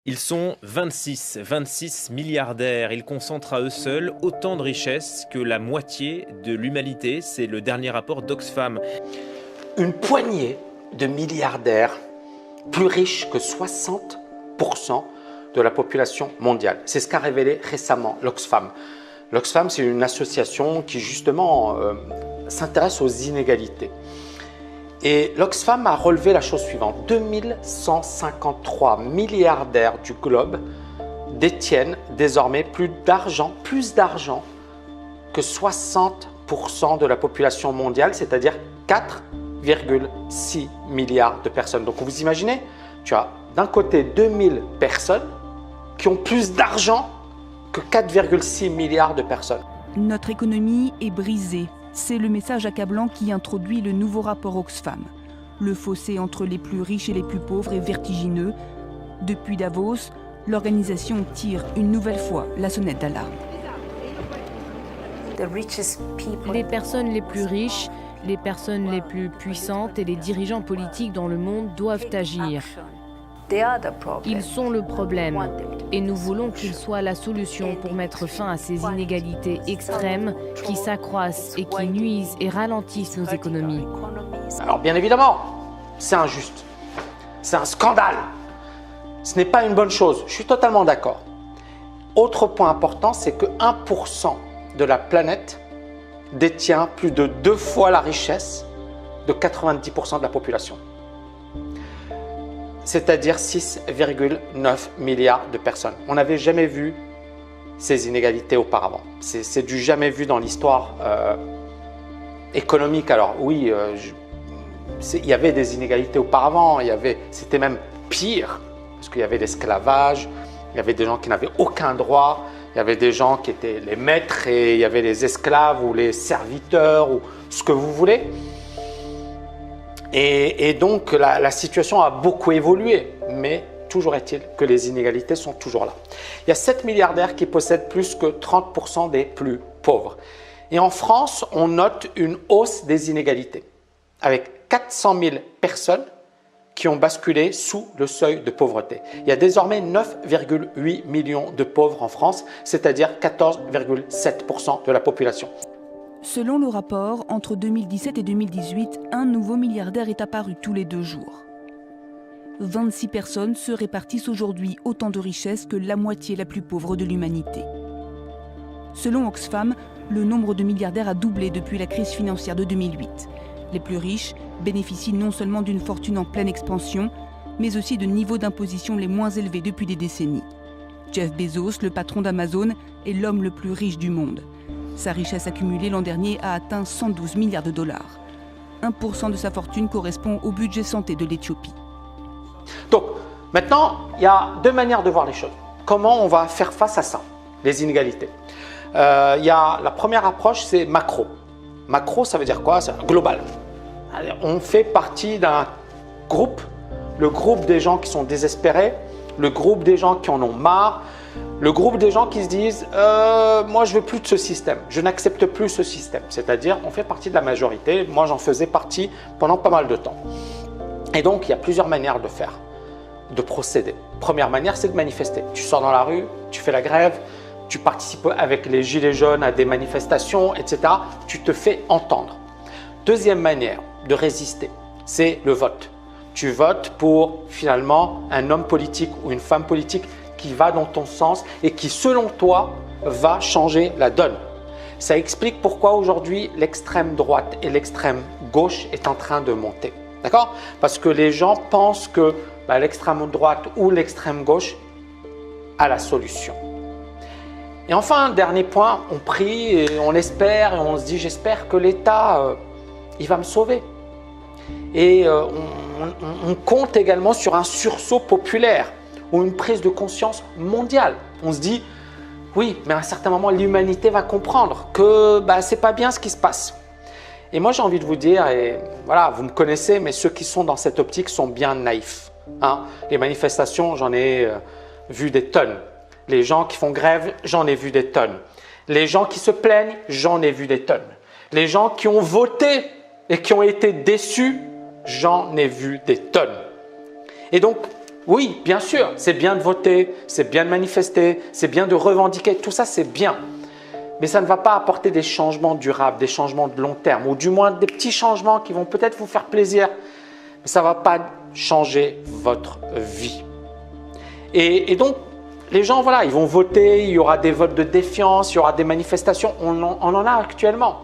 Ils sont 26 milliardaires. Ils concentrent à eux seuls autant de richesses que la moitié de l'humanité. C'est le dernier rapport d'Oxfam. Une poignée de milliardaires plus riches que 60% de la population mondiale. C'est ce qu'a révélé récemment l'Oxfam. L'Oxfam, c'est une association qui justement s'intéresse aux inégalités. Et l'Oxfam a relevé la chose suivante. 2153 milliardaires du globe détiennent désormais plus d'argent que 60% de la population mondiale, c'est-à-dire 4,6 milliards de personnes. Donc vous imaginez, tu as d'un côté 2000 personnes qui ont plus d'argent que 4,6 milliards de personnes. Notre économie est brisée. C'est le message accablant qui introduit le nouveau rapport Oxfam. Le fossé entre les plus riches et les plus pauvres est vertigineux. Depuis Davos, l'organisation tire une nouvelle fois la sonnette d'alarme. Les personnes les plus riches, les personnes les plus puissantes et les dirigeants politiques dans le monde doivent agir. Ils sont le problème et nous voulons qu'ils soient la solution pour mettre fin à ces inégalités extrêmes qui s'accroissent et qui nuisent et ralentissent nos économies. Alors bien évidemment, c'est injuste, c'est un scandale, ce n'est pas une bonne chose, je suis totalement d'accord. Autre point important, c'est que 1% de la planète détient plus de 2 fois la richesse de 90% de la population. C'est-à-dire 6,9 milliards de personnes. On n'avait jamais vu ces inégalités auparavant. C'est du jamais vu dans l'histoire économique. Alors oui, il y avait des inégalités auparavant, c'était même pire, parce qu'il y avait l'esclavage, il y avait des gens qui n'avaient aucun droit, il y avait des gens qui étaient les maîtres et il y avait les esclaves ou les serviteurs ou ce que vous voulez. Et donc la situation a beaucoup évolué, mais toujours est-il que les inégalités sont toujours là. Il y a 7 milliardaires qui possèdent plus que 30% des plus pauvres. Et en France, on note une hausse des inégalités, avec 400 000 personnes qui ont basculé sous le seuil de pauvreté. Il y a désormais 9,8 millions de pauvres en France, c'est-à-dire 14,7% de la population. Selon le rapport, entre 2017 et 2018, un nouveau milliardaire est apparu tous les 2 jours. 26 personnes se répartissent aujourd'hui autant de richesses que la moitié la plus pauvre de l'humanité. Selon Oxfam, le nombre de milliardaires a doublé depuis la crise financière de 2008. Les plus riches bénéficient non seulement d'une fortune en pleine expansion, mais aussi de niveaux d'imposition les moins élevés depuis des décennies. Jeff Bezos, le patron d'Amazon, est l'homme le plus riche du monde. Sa richesse accumulée l'an dernier a atteint 112 milliards de dollars. 1% de sa fortune correspond au budget santé de l'Éthiopie. Donc, maintenant, il y a 2 manières de voir les choses. Comment on va faire face à ça, les inégalités? Il y a la première approche, c'est macro. Macro, ça veut dire quoi? C'est global. On fait partie d'un groupe, le groupe des gens qui sont désespérés, le groupe des gens qui en ont marre, le groupe des gens qui se disent moi je veux plus de ce système, je n'accepte plus ce système. C'est-à-dire on fait partie de la majorité, moi j'en faisais partie pendant pas mal de temps. Et donc il y a plusieurs manières de faire, de procéder. Première manière, c'est de manifester. Tu sors dans la rue, tu fais la grève, tu participes avec les gilets jaunes à des manifestations, etc. Tu te fais entendre. Deuxième manière de résister, c'est le vote. Tu votes pour finalement un homme politique ou une femme politique qui va dans ton sens et qui, selon toi, va changer la donne. Ça explique pourquoi aujourd'hui l'extrême droite et l'extrême gauche est en train de monter. D'accord? Parce que les gens pensent que l'extrême droite ou l'extrême gauche a la solution. Et enfin, dernier point, on prie et on espère et on se dit j'espère que l'État il va me sauver. Et on compte également sur un sursaut populaire ou une prise de conscience mondiale. On se dit, oui, mais à un certain moment, l'humanité va comprendre que c'est pas bien ce qui se passe. Et moi, j'ai envie de vous dire, et voilà, vous me connaissez, mais ceux qui sont dans cette optique sont bien naïfs. Les manifestations, j'en ai vu des tonnes. Les gens qui font grève, j'en ai vu des tonnes. Les gens qui se plaignent, j'en ai vu des tonnes. Les gens qui ont voté et qui ont été déçus, j'en ai vu des tonnes. Et donc, Oui, bien sûr, c'est bien de voter, c'est bien de manifester, c'est bien de revendiquer, tout ça c'est bien. Mais ça ne va pas apporter des changements durables, des changements de long terme, ou du moins des petits changements qui vont peut-être vous faire plaisir, mais ça ne va pas changer votre vie. Et donc, les gens, voilà, ils vont voter, il y aura des votes de défiance, il y aura des manifestations, on en a actuellement.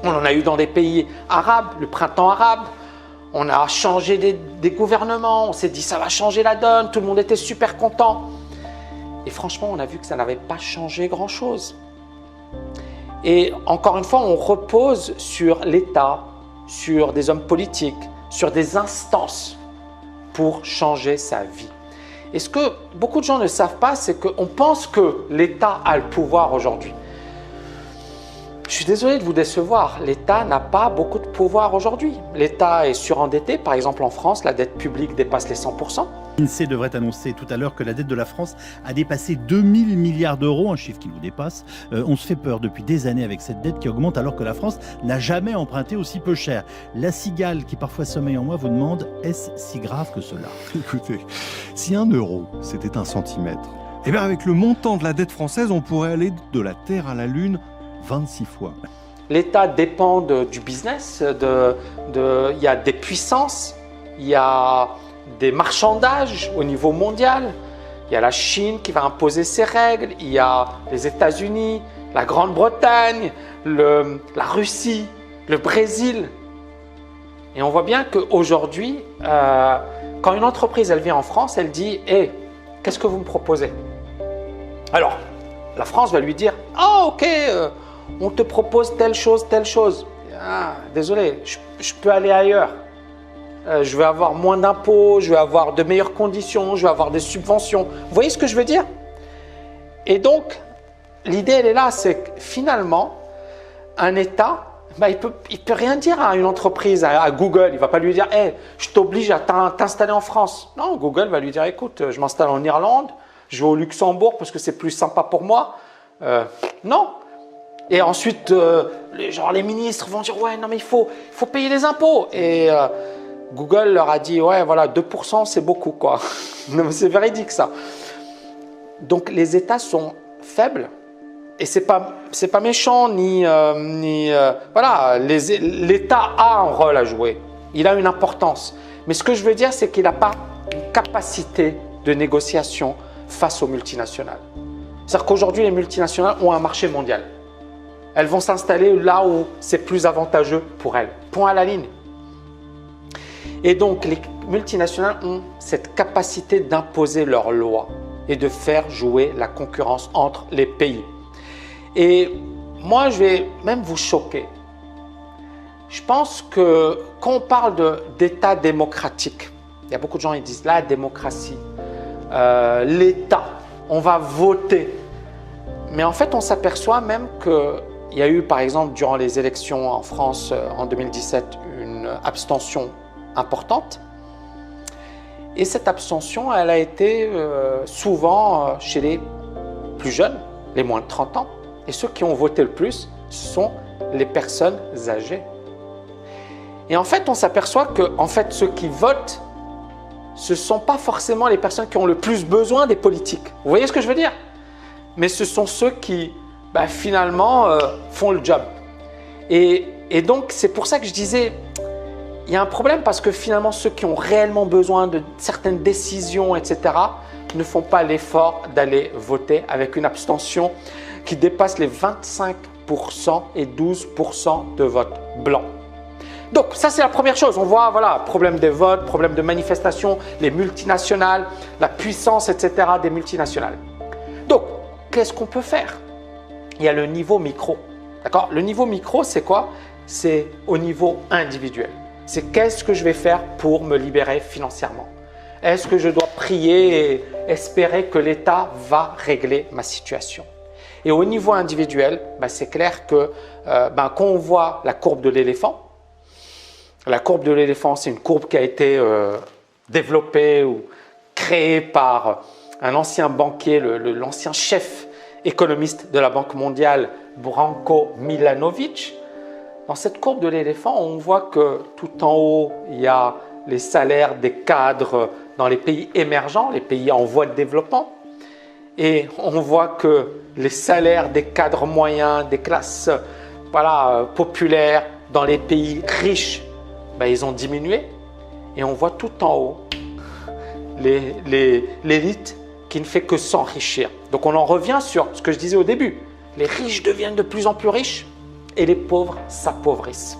On en a eu dans des pays arabes, le printemps arabe, on a changé des gouvernements, on s'est dit ça va changer la donne, tout le monde était super content. Et franchement, on a vu que ça n'avait pas changé grand-chose. Et encore une fois, on repose sur l'État, sur des hommes politiques, sur des instances pour changer sa vie. Et ce que beaucoup de gens ne savent pas, c'est qu'on pense que l'État a le pouvoir aujourd'hui. Je suis désolé de vous décevoir, l'État n'a pas beaucoup de pouvoir aujourd'hui. L'État est surendetté, par exemple en France, la dette publique dépasse les 100%. L'INSEE devrait annoncer tout à l'heure que la dette de la France a dépassé 2000 milliards d'euros, un chiffre qui nous dépasse. On se fait peur depuis des années avec cette dette qui augmente alors que la France n'a jamais emprunté aussi peu cher. La cigale qui parfois sommeille en moi vous demande, est-ce si grave que cela? Écoutez, si 1 euro c'était 1 centimètre, eh bien avec le montant de la dette française, on pourrait aller de la Terre à la Lune 26 fois. L'État dépend du business, il y a des puissances, il y a des marchandages au niveau mondial, il y a la Chine qui va imposer ses règles, il y a les États-Unis, la Grande-Bretagne, la Russie, le Brésil. Et on voit bien qu'aujourd'hui, quand une entreprise elle vient en France, elle dit « Hey, qu'est-ce que vous me proposez ?» Alors, la France va lui dire « Ah, ok, on te propose telle chose, telle chose. Ah, désolé, je peux aller ailleurs. Je vais avoir moins d'impôts, je vais avoir de meilleures conditions, je vais avoir des subventions. » Vous voyez ce que je veux dire? Et donc, l'idée, elle est là, c'est que finalement, un État, il peut rien dire à une entreprise, à Google. Il ne va pas lui dire hey, « je t'oblige à t'installer en France. » Non, Google va lui dire « Écoute, je m'installe en Irlande, je vais au Luxembourg parce que c'est plus sympa pour moi. » Non. Et ensuite, les ministres vont dire « Ouais, non mais il faut payer les impôts. » Et Google leur a dit « Ouais, voilà, 2% c'est beaucoup quoi. » Non mais c'est véridique ça. Donc les États sont faibles et c'est pas méchant voilà, l'État a un rôle à jouer. Il a une importance. Mais ce que je veux dire, c'est qu'il n'a pas une capacité de négociation face aux multinationales. C'est-à-dire qu'aujourd'hui, les multinationales ont un marché mondial. Elles vont s'installer là où c'est plus avantageux pour elles. Point à la ligne. Et donc, les multinationales ont cette capacité d'imposer leurs lois et de faire jouer la concurrence entre les pays. Et moi, je vais même vous choquer. Je pense que quand on parle d'État démocratique, il y a beaucoup de gens qui disent la démocratie, l'État, on va voter. Mais en fait, on s'aperçoit même qu'il y a eu, par exemple, durant les élections en France en 2017, une abstention importante. Et cette abstention, elle a été souvent chez les plus jeunes, les moins de 30 ans. Et ceux qui ont voté le plus, ce sont les personnes âgées. Et en fait, on s'aperçoit que ceux qui votent, ce ne sont pas forcément les personnes qui ont le plus besoin des politiques. Vous voyez ce que je veux dire? Mais ce sont ceux qui, finalement, font le job. Et donc, c'est pour ça que je disais, il y a un problème parce que finalement, ceux qui ont réellement besoin de certaines décisions, etc., ne font pas l'effort d'aller voter avec une abstention qui dépasse les 25% et 12% de vote blanc. Donc, ça, c'est la première chose. On voit, voilà, problème des votes, problème de manifestation, les multinationales, la puissance, etc. des multinationales. Donc, qu'est-ce qu'on peut faire? Il y a le niveau micro. D'accord? Le niveau micro, c'est quoi? C'est au niveau individuel. C'est qu'est-ce que je vais faire pour me libérer financièrement? Est-ce que je dois prier et espérer que l'État va régler ma situation? Et au niveau individuel, c'est clair que quand on voit la courbe de l'éléphant, la courbe de l'éléphant, c'est une courbe qui a été développée ou créée par un ancien banquier, l'ancien chef économiste de la Banque mondiale, Branko Milanovic. Dans cette courbe de l'éléphant, on voit que tout en haut, il y a les salaires des cadres dans les pays émergents, les pays en voie de développement. Et on voit que les salaires des cadres moyens, des classes populaires dans les pays riches, ils ont diminué. Et on voit tout en haut l'élite qui ne fait que s'enrichir. Donc on en revient sur ce que je disais au début. Les riches deviennent de plus en plus riches et les pauvres s'appauvrissent.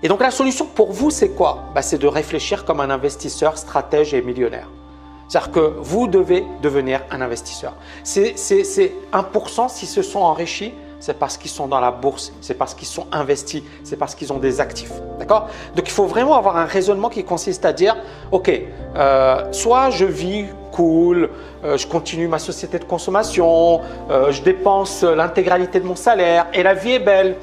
Et donc la solution pour vous, c'est quoi? C'est de réfléchir comme un investisseur, stratège et millionnaire. C'est-à-dire que vous devez devenir un investisseur. C'est 1% s'ils se sont enrichis, c'est parce qu'ils sont dans la bourse, c'est parce qu'ils sont investis, c'est parce qu'ils ont des actifs. D'accord? Donc il faut vraiment avoir un raisonnement qui consiste à dire, ok, soit je vis cool, je continue ma société de consommation, je dépense l'intégralité de mon salaire et la vie est belle.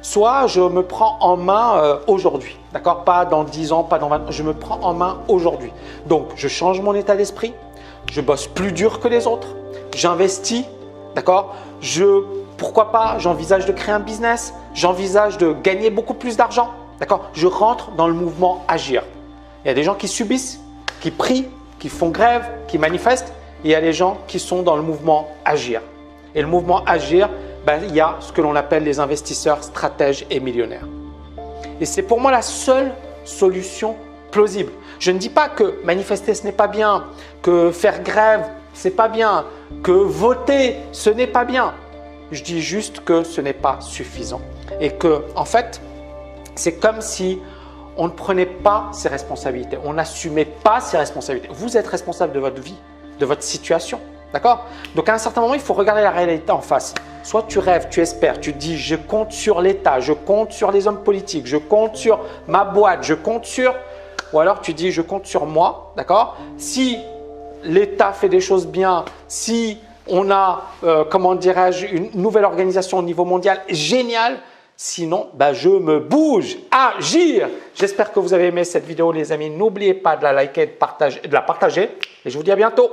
Soit je me prends en main aujourd'hui, d'accord? Pas dans 10 ans, pas dans 20 ans, je me prends en main aujourd'hui. Donc je change mon état d'esprit, je bosse plus dur que les autres, j'investis, d'accord? Pourquoi pas, j'envisage de créer un business, j'envisage de gagner beaucoup plus d'argent, d'accord? Je rentre dans le mouvement agir. Il y a des gens qui subissent, qui prient, qui font grève, qui manifestent. Et il y a des gens qui sont dans le mouvement agir. Et le mouvement agir, il y a ce que l'on appelle les investisseurs, stratèges et millionnaires. Et c'est pour moi la seule solution plausible. Je ne dis pas que manifester ce n'est pas bien, que faire grève ce n'est pas bien, que voter ce n'est pas bien. Je dis juste que ce n'est pas suffisant et que, en fait, c'est comme si on ne prenait pas ses responsabilités, on n'assumait pas ses responsabilités. Vous êtes responsable de votre vie, de votre situation, d'accord? Donc à un certain moment, il faut regarder la réalité en face. Soit tu rêves, tu espères, tu dis je compte sur l'État, je compte sur les hommes politiques, je compte sur ma boîte, je compte sur… Ou alors tu dis je compte sur moi, d'accord? Si l'État fait des choses bien, si on a, une nouvelle organisation au niveau mondial, génial. Sinon, je me bouge, agir. J'espère que vous avez aimé cette vidéo, les amis. N'oubliez pas de la liker, de la partager. Et je vous dis à bientôt.